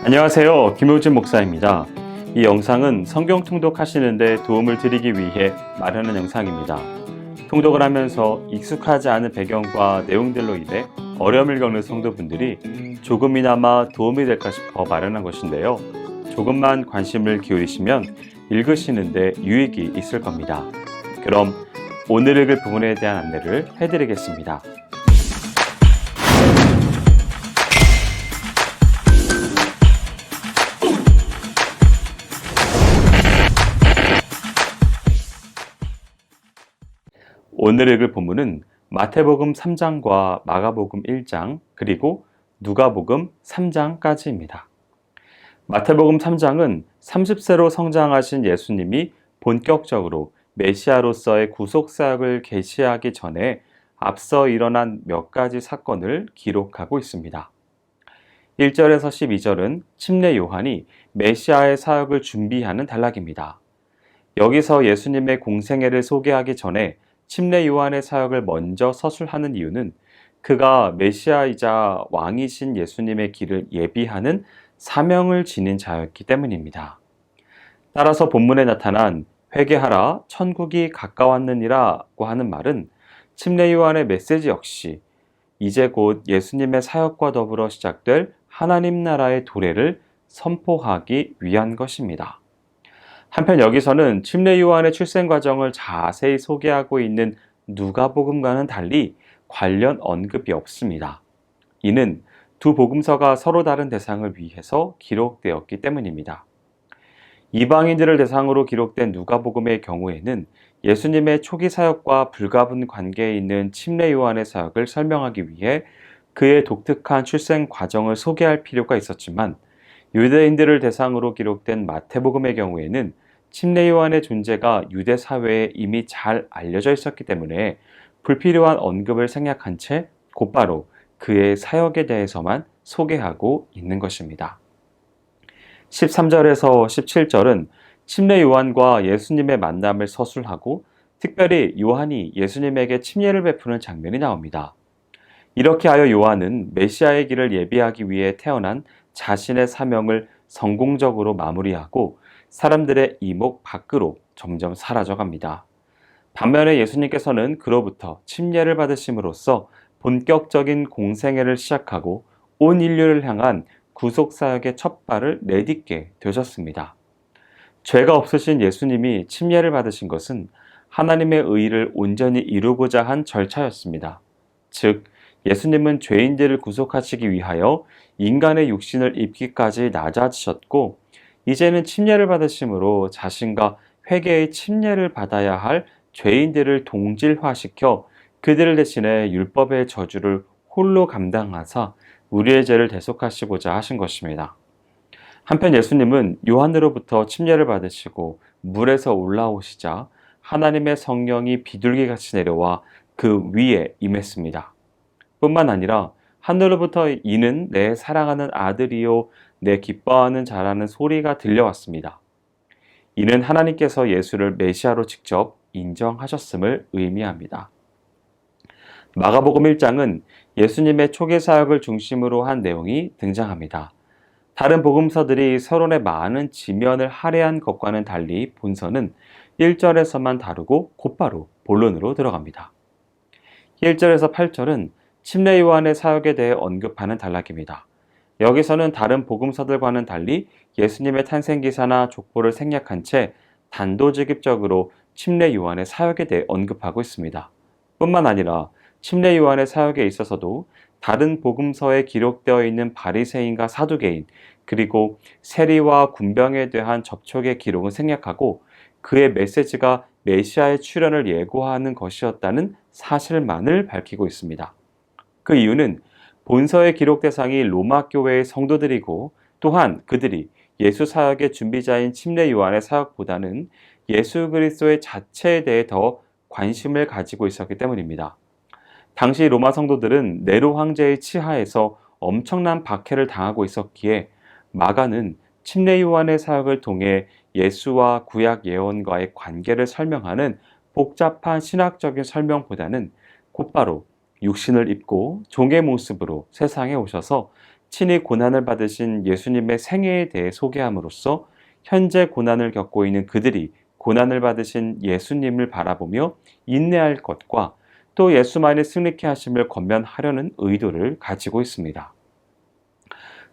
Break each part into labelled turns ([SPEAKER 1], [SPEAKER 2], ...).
[SPEAKER 1] 안녕하세요. 김효진 목사입니다. 이 영상은 성경 통독하시는 데 도움을 드리기 위해 마련한 영상입니다. 통독을 하면서 익숙하지 않은 배경과 내용들로 인해 어려움을 겪는 성도분들이 조금이나마 도움이 될까 싶어 마련한 것인데요. 조금만 관심을 기울이시면 읽으시는 데 유익이 있을 겁니다. 그럼 오늘 읽을 부분에 대한 안내를 해드리겠습니다. 오늘 읽을 본문은 마태복음 3장과 마가복음 1장 그리고 누가복음 3장까지입니다. 마태복음 3장은 30세로 성장하신 예수님이 본격적으로 메시아로서의 구속사역을 개시하기 전에 앞서 일어난 몇 가지 사건을 기록하고 있습니다. 1절에서 12절은 침례 요한이 메시아의 사역을 준비하는 단락입니다. 여기서 예수님의 공생애를 소개하기 전에 침례 요한의 사역을 먼저 서술하는 이유는 그가 메시아이자 왕이신 예수님의 길을 예비하는 사명을 지닌 자였기 때문입니다. 따라서 본문에 나타난 회개하라 천국이 가까웠느니라고 하는 말은 침례 요한의 메시지 역시 이제 곧 예수님의 사역과 더불어 시작될 하나님 나라의 도래를 선포하기 위한 것입니다. 한편 여기서는 침례 요한의 출생 과정을 자세히 소개하고 있는 누가복음과는 달리 관련 언급이 없습니다. 이는 두 복음서가 서로 다른 대상을 위해서 기록되었기 때문입니다. 이방인들을 대상으로 기록된 누가복음의 경우에는 예수님의 초기 사역과 불가분 관계에 있는 침례 요한의 사역을 설명하기 위해 그의 독특한 출생 과정을 소개할 필요가 있었지만 유대인들을 대상으로 기록된 마태복음의 경우에는 침례 요한의 존재가 유대 사회에 이미 잘 알려져 있었기 때문에 불필요한 언급을 생략한 채 곧바로 그의 사역에 대해서만 소개하고 있는 것입니다. 13절에서 17절은 침례 요한과 예수님의 만남을 서술하고 특별히 요한이 예수님에게 침례를 베푸는 장면이 나옵니다. 이렇게 하여 요한은 메시아의 길을 예비하기 위해 태어난 자신의 사명을 성공적으로 마무리하고 사람들의 이목 밖으로 점점 사라져갑니다. 반면에 예수님께서는 그로부터 침례를 받으심으로써 본격적인 공생애를 시작하고 온 인류를 향한 구속사역의 첫 발을 내딛게 되셨습니다. 죄가 없으신 예수님이 침례를 받으신 것은 하나님의 의를 온전히 이루고자 한 절차였습니다. 즉, 예수님은 죄인들을 구속하시기 위하여 인간의 육신을 입기까지 낮아지셨고 이제는 침례를 받으심으로 자신과 회개의 침례를 받아야 할 죄인들을 동질화시켜 그들을 대신해 율법의 저주를 홀로 감당하사 우리의 죄를 대속하시고자 하신 것입니다. 한편 예수님은 요한으로부터 침례를 받으시고 물에서 올라오시자 하나님의 성령이 비둘기같이 내려와 그 위에 임했습니다. 뿐만 아니라 하늘로부터 이는 내 사랑하는 아들이요 내 기뻐하는 자라는 소리가 들려왔습니다. 이는 하나님께서 예수를 메시아로 직접 인정하셨음을 의미합니다. 마가복음 1장은 예수님의 초기 사역을 중심으로 한 내용이 등장합니다. 다른 복음서들이 서론의 많은 지면을 할애한 것과는 달리 본서는 1절에서만 다루고 곧바로 본론으로 들어갑니다. 1절에서 8절은 침례 요한의 사역에 대해 언급하는 단락입니다. 여기서는 다른 복음서들과는 달리 예수님의 탄생 기사나 족보를 생략한 채 단도직입적으로 침례 요한의 사역에 대해 언급하고 있습니다. 뿐만 아니라 침례 요한의 사역에 있어서도 다른 복음서에 기록되어 있는 바리새인과 사두개인 그리고 세리와 군병에 대한 접촉의 기록은 생략하고 그의 메시지가 메시아의 출현을 예고하는 것이었다는 사실만을 밝히고 있습니다. 그 이유는 본서의 기록 대상이 로마 교회의 성도들이고 또한 그들이 예수 사역의 준비자인 침례 요한의 사역보다는 예수 그리스도의 자체에 대해 더 관심을 가지고 있었기 때문입니다. 당시 로마 성도들은 네로 황제의 치하에서 엄청난 박해를 당하고 있었기에 마가는 침례 요한의 사역을 통해 예수와 구약 예언과의 관계를 설명하는 복잡한 신학적인 설명보다는 곧바로 육신을 입고 종의 모습으로 세상에 오셔서 친히 고난을 받으신 예수님의 생애에 대해 소개함으로써 현재 고난을 겪고 있는 그들이 고난을 받으신 예수님을 바라보며 인내할 것과 또 예수만이 승리케 하심을 권면하려는 의도를 가지고 있습니다.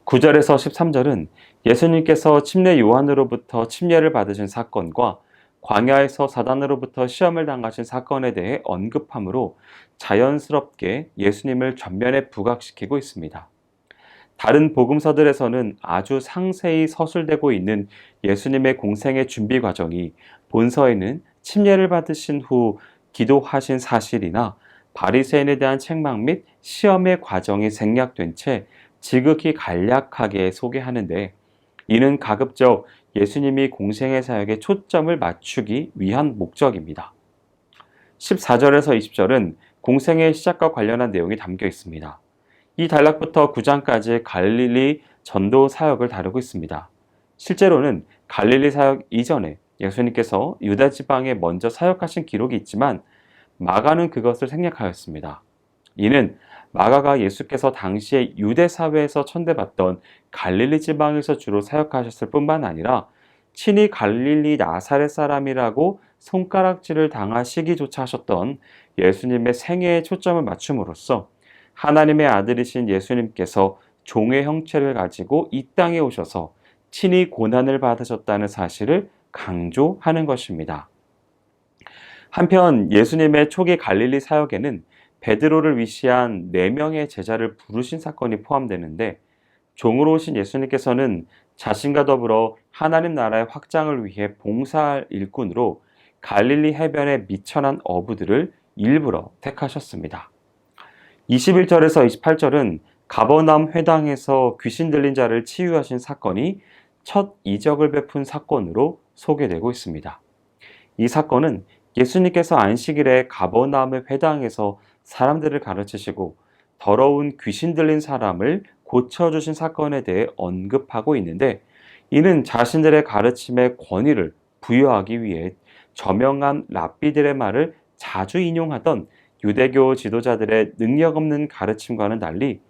[SPEAKER 1] 9절에서 13절은 예수님께서 침례 요한으로부터 침례를 받으신 사건과 광야에서 사단으로부터 시험을 당하신 사건에 대해 언급하므로 자연스럽게 예수님을 전면에 부각시키고 있습니다. 다른 복음서들에서는 아주 상세히 서술되고 있는 예수님의 공생의 준비 과정이 본서에는 침례를 받으신 후 기도하신 사실이나 바리새인에 대한 책망 및 시험의 과정이 생략된 채 지극히 간략하게 소개하는데, 이는 가급적 예수님이 공생의 사역에 초점을 맞추기 위한 목적입니다. 14절에서 20절은 공생의 시작과 관련한 내용이 담겨 있습니다. 이 단락부터 9장까지 갈릴리 전도 사역을 다루고 있습니다. 실제로는 갈릴리 사역 이전에 예수님께서 유다 지방에 먼저 사역하신 기록이 있지만 마가는 그것을 생략하였습니다. 이는 마가가 예수께서 당시에 유대 사회에서 천대받던 갈릴리 지방에서 주로 사역하셨을 뿐만 아니라 친히 갈릴리 나사렛 사람이라고 손가락질을 당하시기조차 하셨던 예수님의 생애에 초점을 맞춤으로써 하나님의 아들이신 예수님께서 종의 형체를 가지고 이 땅에 오셔서 친히 고난을 받으셨다는 사실을 강조하는 것입니다. 한편 예수님의 초기 갈릴리 사역에는 베드로를 위시한 4명의 제자를 부르신 사건이 포함되는데, 종으로 오신 예수님께서는 자신과 더불어 하나님 나라의 확장을 위해 봉사할 일꾼으로 갈릴리 해변의 미천한 어부들을 일부러 택하셨습니다. 21절에서 28절은 가버나움 회당에서 귀신 들린 자를 치유하신 사건이 첫 이적을 베푼 사건으로 소개되고 있습니다. 이 사건은 예수님께서 안식일에 가버나움의 회당에서 사람들을 가르치시고 더러운 귀신 들린 사람을 고쳐주신 사건에 대해 언급하고 있는데, 이는 자신들의 가르침에 권위를 부여하기 위해 저명한 랍비들의 말을 자주 인용하던 유대교 지도자들의 능력 없는 가르침과는 달리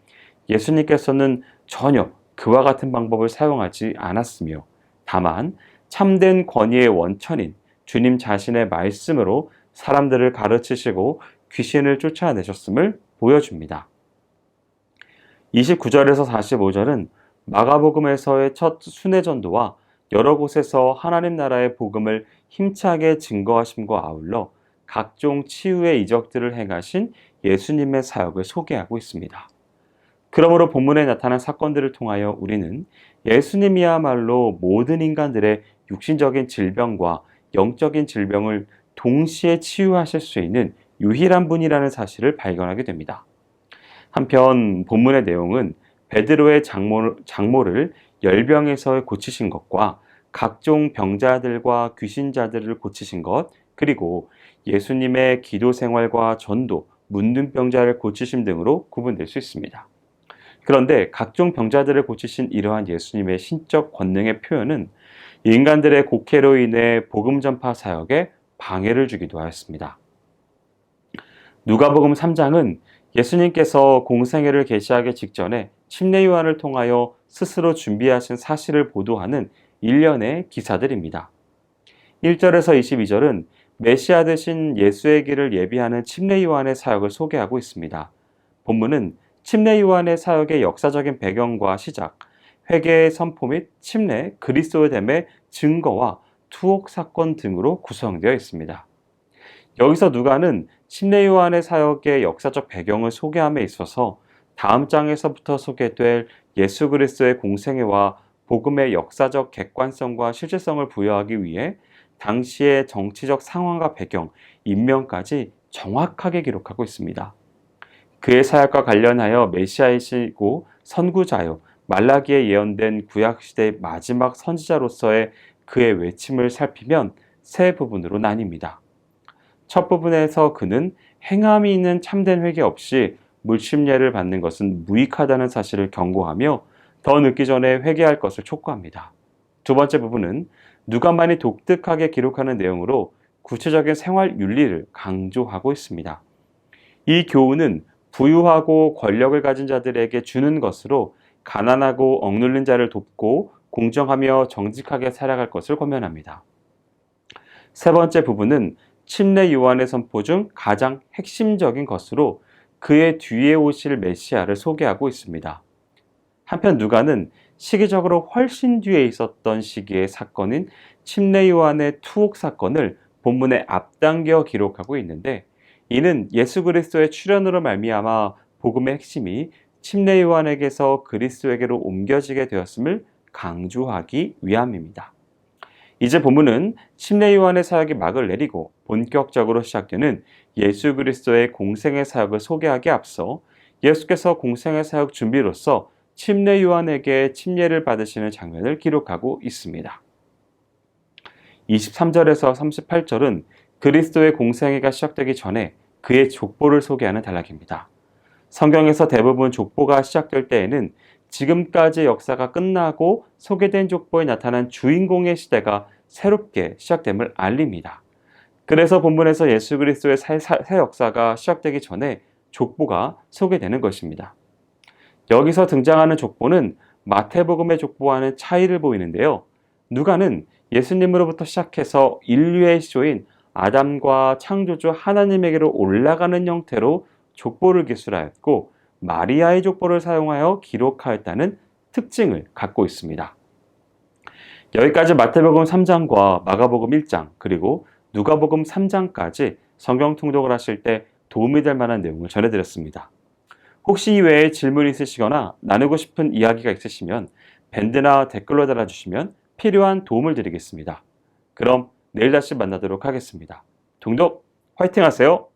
[SPEAKER 1] 예수님께서는 전혀 그와 같은 방법을 사용하지 않았으며, 다만 참된 권위의 원천인 주님 자신의 말씀으로 사람들을 가르치시고 귀신을 쫓아내셨음을 보여줍니다. 29절에서 45절은 마가복음에서의 첫 순회전도와 여러 곳에서 하나님 나라의 복음을 힘차게 증거하심과 아울러 각종 치유의 이적들을 행하신 예수님의 사역을 소개하고 있습니다. 그러므로 본문에 나타난 사건들을 통하여 우리는 예수님이야말로 모든 인간들의 육신적인 질병과 영적인 질병을 동시에 치유하실 수 있는 유일한 분이라는 사실을 발견하게 됩니다. 한편 본문의 내용은 베드로의 장모를 열병에서 고치신 것과 각종 병자들과 귀신자들을 고치신 것, 그리고 예수님의 기도 생활과 전도, 문둥병자를 고치심 등으로 구분될 수 있습니다. 그런데 각종 병자들을 고치신 이러한 예수님의 신적 권능의 표현은 인간들의 곡해로 인해 복음 전파 사역에 방해를 주기도 하였습니다. 누가복음 3장은 예수님께서 공생애를 계시하기 직전에 침례 요한을 통하여 스스로 준비하신 사실을 보도하는 일련의 기사들입니다. 1절에서 22절은 메시아 되신 예수의 길을 예비하는 침례 요한의 사역을 소개하고 있습니다. 본문은 침례 요한의 사역의 역사적인 배경과 시작, 회개의 선포 및 침례, 그리스도됨의 증거와 투옥 사건 등으로 구성되어 있습니다. 여기서 누가는 침례 요한의 사역의 역사적 배경을 소개함에 있어서 다음 장에서부터 소개될 예수 그리스도의 공생애와 복음의 역사적 객관성과 실질성을 부여하기 위해 당시의 정치적 상황과 배경, 인명까지 정확하게 기록하고 있습니다. 그의 사역과 관련하여 메시아이시고 선구자요, 말라기에 예언된 구약시대의 마지막 선지자로서의 그의 외침을 살피면 세 부분으로 나뉩니다. 첫 부분에서 그는 행함이 있는 참된 회개 없이 물침례를 받는 것은 무익하다는 사실을 경고하며 더 늦기 전에 회개할 것을 촉구합니다. 두 번째 부분은 누가만이 독특하게 기록하는 내용으로 구체적인 생활 윤리를 강조하고 있습니다. 이 교훈은 부유하고 권력을 가진 자들에게 주는 것으로 가난하고 억눌린 자를 돕고 공정하며 정직하게 살아갈 것을 권면합니다. 세 번째 부분은 침례 요한의 선포 중 가장 핵심적인 것으로 그의 뒤에 오실 메시아를 소개하고 있습니다. 한편 누가는 시기적으로 훨씬 뒤에 있었던 시기의 사건인 침례 요한의 투옥 사건을 본문에 앞당겨 기록하고 있는데, 이는 예수 그리스도의 출현으로 말미암아 복음의 핵심이 침례 요한에게서 그리스도에게로 옮겨지게 되었음을 강조하기 위함입니다. 이제 본문은 침례 요한의 사역이 막을 내리고 본격적으로 시작되는 예수 그리스도의 공생의 사역을 소개하기에 앞서 예수께서 공생의 사역 준비로서 침례 요한에게 침례를 받으시는 장면을 기록하고 있습니다. 23절에서 38절은 그리스도의 공생애가 시작되기 전에 그의 족보를 소개하는 단락입니다. 성경에서 대부분 족보가 시작될 때에는 지금까지 역사가 끝나고 소개된 족보에 나타난 주인공의 시대가 새롭게 시작됨을 알립니다. 그래서 본문에서 예수 그리스도의 새 역사가 시작되기 전에 족보가 소개되는 것입니다. 여기서 등장하는 족보는 마태복음의 족보와는 차이를 보이는데요. 누가는 예수님으로부터 시작해서 인류의 시조인 아담과 창조주 하나님에게로 올라가는 형태로 족보를 기술하였고, 마리아의 족보를 사용하여 기록하였다는 특징을 갖고 있습니다. 여기까지 마태복음 3장과 마가복음 1장 그리고 누가복음 3장까지 성경 통독을 하실 때 도움이 될 만한 내용을 전해드렸습니다. 혹시 이외에 질문이 있으시거나 나누고 싶은 이야기가 있으시면 밴드나 댓글로 달아주시면 필요한 도움을 드리겠습니다. 그럼 내일 다시 만나도록 하겠습니다. 통독 화이팅 하세요.